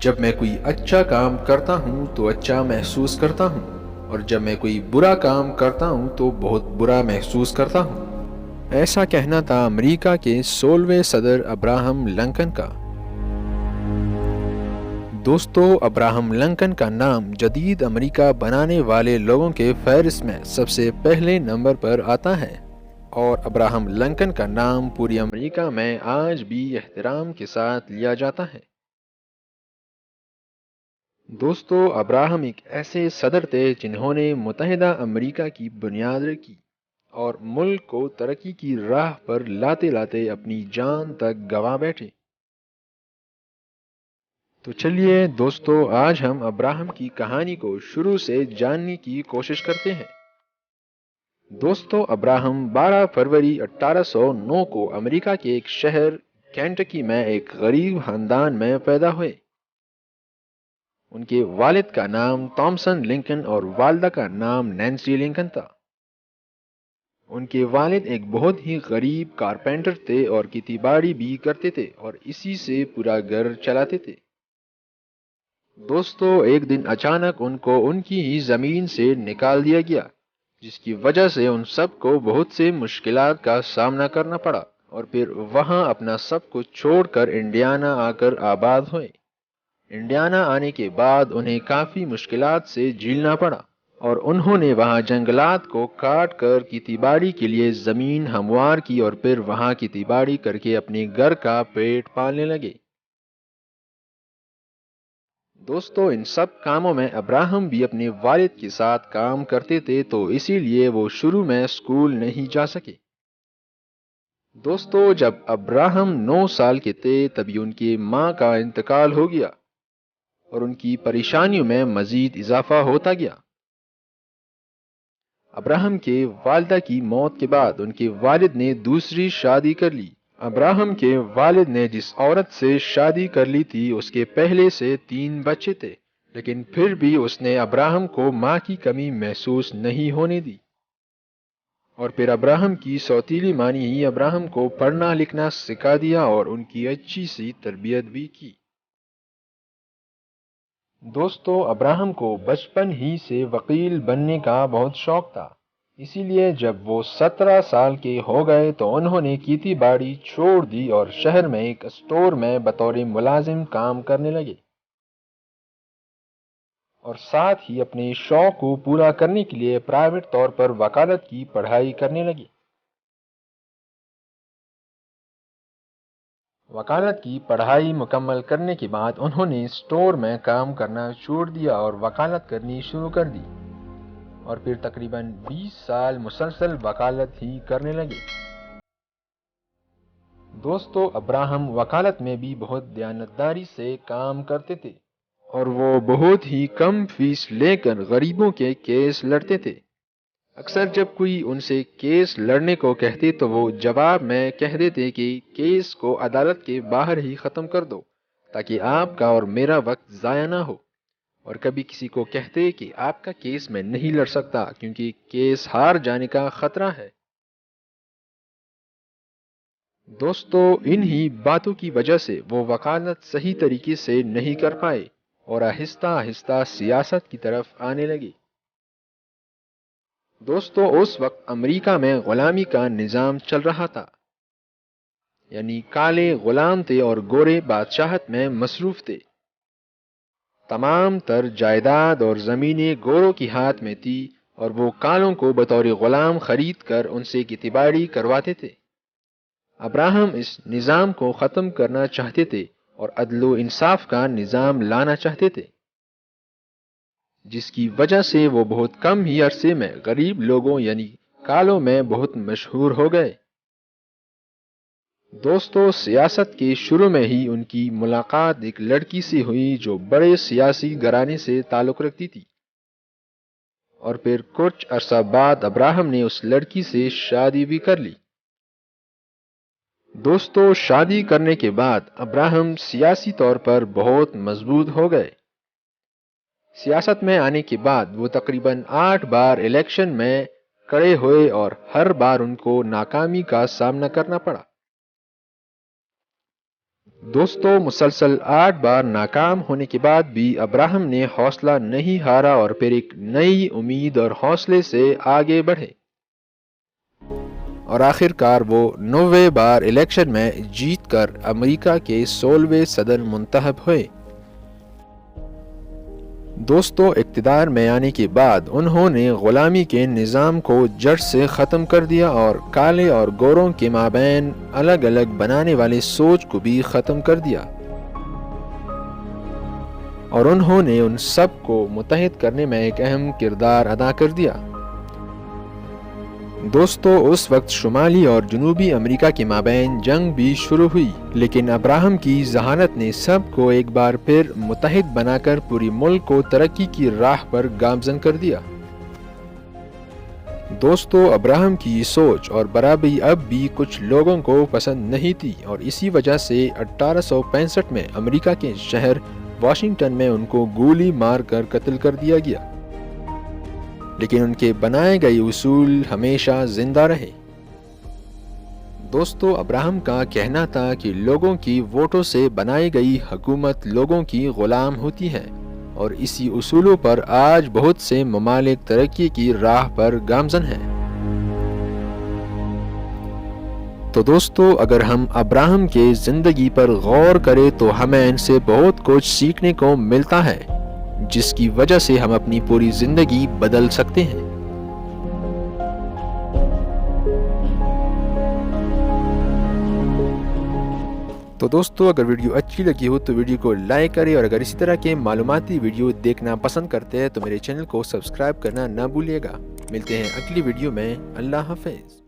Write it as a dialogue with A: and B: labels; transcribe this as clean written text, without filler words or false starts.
A: جب میں کوئی اچھا کام کرتا ہوں تو اچھا محسوس کرتا ہوں، اور جب میں کوئی برا کام کرتا ہوں تو بہت برا محسوس کرتا ہوں۔ ایسا کہنا تھا امریکہ کے 16ویں صدر ابراہم لنکن کا۔ دوستو، ابراہم لنکن کا نام جدید امریکہ بنانے والے لوگوں کے فہرست میں سب سے پہلے نمبر پر آتا ہے، اور ابراہم لنکن کا نام پوری امریکہ میں آج بھی احترام کے ساتھ لیا جاتا ہے۔ دوستو، ابراہم ایک ایسے صدر تھے جنہوں نے متحدہ امریکہ کی بنیاد رکھی اور ملک کو ترقی کی راہ پر لاتے لاتے اپنی جان تک گنوا بیٹھے۔ تو چلیے دوستو، آج ہم ابراہم کی کہانی کو شروع سے جاننے کی کوشش کرتے ہیں۔ دوستو، ابراہم 12 فروری 1809 کو امریکہ کے ایک شہر کینٹکی میں ایک غریب خاندان میں پیدا ہوئے۔ ان کے والد کا نام تھامسن لنکن اور والدہ کا نام نینسی لنکن تھا۔ ان کے والد ایک بہت ہی غریب کارپینٹر تھے اور کھیتی باڑی بھی کرتے تھے اور اسی سے پورا گھر چلاتے تھے۔ دوستو، ایک دن اچانک ان کو ان کی ہی زمین سے نکال دیا گیا، جس کی وجہ سے ان سب کو بہت سے مشکلات کا سامنا کرنا پڑا، اور پھر وہاں اپنا سب کچھ چھوڑ کر انڈیانا آ کر آباد ہوئے۔ انڈیانا آنے کے بعد انہیں کافی مشکلات سے جھیلنا پڑا، اور انہوں نے وہاں جنگلات کو کاٹ کر کھیتی باڑی کے لیے زمین ہموار کی، اور پھر وہاں کھیتی باڑی کر کے اپنے گھر کا پیٹ پالنے لگے۔ دوستو، ان سب کاموں میں ابراہم بھی اپنے والد کے ساتھ کام کرتے تھے، تو اسی لیے وہ شروع میں اسکول نہیں جا سکے۔ دوستو، جب ابراہم 9 سال کے تھے تبھی ان کی ماں کا انتقال ہو گیا، اور ان کی پریشانیوں میں مزید اضافہ ہوتا گیا۔ ابراہم کے والدہ کی موت کے بعد ان کے والد نے دوسری شادی کر لی۔ ابراہم کے والد نے جس عورت سے شادی کر لی تھی اس کے پہلے سے 3 بچے تھے، لیکن پھر بھی اس نے ابراہم کو ماں کی کمی محسوس نہیں ہونے دی، اور پھر ابراہم کی سوتیلی ماں نے ہی ابراہم کو پڑھنا لکھنا سکھا دیا اور ان کی اچھی سی تربیت بھی کی۔ دوستو، ابراہم کو بچپن ہی سے وکیل بننے کا بہت شوق تھا، اسی لیے جب وہ 17 سال کے ہو گئے تو انہوں نے کھیتی باڑی چھوڑ دی اور شہر میں ایک اسٹور میں بطور ملازم کام کرنے لگے، اور ساتھ ہی اپنے شوق کو پورا کرنے کے لیے پرائیویٹ طور پر وکالت کی پڑھائی کرنے لگے۔ وکالت کی پڑھائی مکمل کرنے کے بعد انہوں نے اسٹور میں کام کرنا چھوڑ دیا اور وکالت کرنی شروع کر دی، اور پھر تقریباً 20 سال مسلسل وکالت ہی کرنے لگے۔ دوستو، ابراہم وکالت میں بھی بہت دیانتداری سے کام کرتے تھے، اور وہ بہت ہی کم فیس لے کر غریبوں کے کیس لڑتے تھے۔ اکثر جب کوئی ان سے کیس لڑنے کو کہتے تو وہ جواب میں کہہ دیتے کہ کیس کو عدالت کے باہر ہی ختم کر دو تاکہ آپ کا اور میرا وقت ضائع نہ ہو، اور کبھی کسی کو کہتے کہ آپ کا کیس میں نہیں لڑ سکتا کیونکہ کیس ہار جانے کا خطرہ ہے۔ دوستو، انہی باتوں کی وجہ سے وہ وکالت صحیح طریقے سے نہیں کر پائے اور آہستہ آہستہ سیاست کی طرف آنے لگے۔ دوستو، اس وقت امریکہ میں غلامی کا نظام چل رہا تھا، یعنی کالے غلام تھے اور گورے بادشاہت میں مصروف تھے۔ تمام تر جائیداد اور زمینیں گوروں کی ہاتھ میں تھی، اور وہ کالوں کو بطور غلام خرید کر ان سے کھیتی باڑی کرواتے تھے۔ ابراہم اس نظام کو ختم کرنا چاہتے تھے اور عدل و انصاف کا نظام لانا چاہتے تھے، جس کی وجہ سے وہ بہت کم ہی عرصے میں غریب لوگوں یعنی کالوں میں بہت مشہور ہو گئے۔ دوستو، سیاست کے شروع میں ہی ان کی ملاقات ایک لڑکی سے ہوئی جو بڑے سیاسی گھرانے سے تعلق رکھتی تھی، اور پھر کچھ عرصہ بعد ابراہم نے اس لڑکی سے شادی بھی کر لی۔ دوستو، شادی کرنے کے بعد ابراہم سیاسی طور پر بہت مضبوط ہو گئے۔ سیاست میں آنے کے بعد وہ تقریباً 8 بار الیکشن میں کھڑے ہوئے اور ہر بار ان کو ناکامی کا سامنا کرنا پڑا۔ دوستو مسلسل 8 بار ناکام ہونے کے بعد بھی ابراہم نے حوصلہ نہیں ہارا اور پھر ایک نئی امید اور حوصلے سے آگے بڑھے اور آخر کار وہ 90 بار الیکشن میں جیت کر امریکہ کے 16ویں صدر منتخب ہوئے۔ دوستو اقتدار میں آنے کے بعد انہوں نے غلامی کے نظام کو جڑ سے ختم کر دیا اور کالے اور گوروں کے مابین الگ الگ بنانے والے سوچ کو بھی ختم کر دیا اور انہوں نے ان سب کو متحد کرنے میں ایک اہم کردار ادا کر دیا۔ دوستو اس وقت شمالی اور جنوبی امریکہ کے مابین جنگ بھی شروع ہوئی، لیکن ابراہم کی ذہانت نے سب کو ایک بار پھر متحد بنا کر پوری ملک کو ترقی کی راہ پر گامزن کر دیا۔ دوستو ابراہم کی یہ سوچ اور برابری اب بھی کچھ لوگوں کو پسند نہیں تھی اور اسی وجہ سے 1865 میں امریکہ کے شہر واشنگٹن میں ان کو گولی مار کر قتل کر دیا گیا، لیکن ان کے بنائے گئے اصول ہمیشہ زندہ رہے۔ دوستو ابراہم کا کہنا تھا کہ لوگوں کی ووٹوں سے بنائی گئی حکومت لوگوں کی غلام ہوتی ہے اور اسی اصولوں پر آج بہت سے ممالک ترقی کی راہ پر گامزن ہیں۔ تو دوستو اگر ہم ابراہم کے زندگی پر غور کریں تو ہمیں ان سے بہت کچھ سیکھنے کو ملتا ہے، جس کی وجہ سے ہم اپنی پوری زندگی بدل سکتے ہیں۔ تو دوستو اگر ویڈیو اچھی لگی ہو تو ویڈیو کو لائک کریں اور اگر اسی طرح کے معلوماتی ویڈیو دیکھنا پسند کرتے ہیں تو میرے چینل کو سبسکرائب کرنا نہ بھولیے گا۔ ملتے ہیں اگلی ویڈیو میں۔ اللہ حافظ۔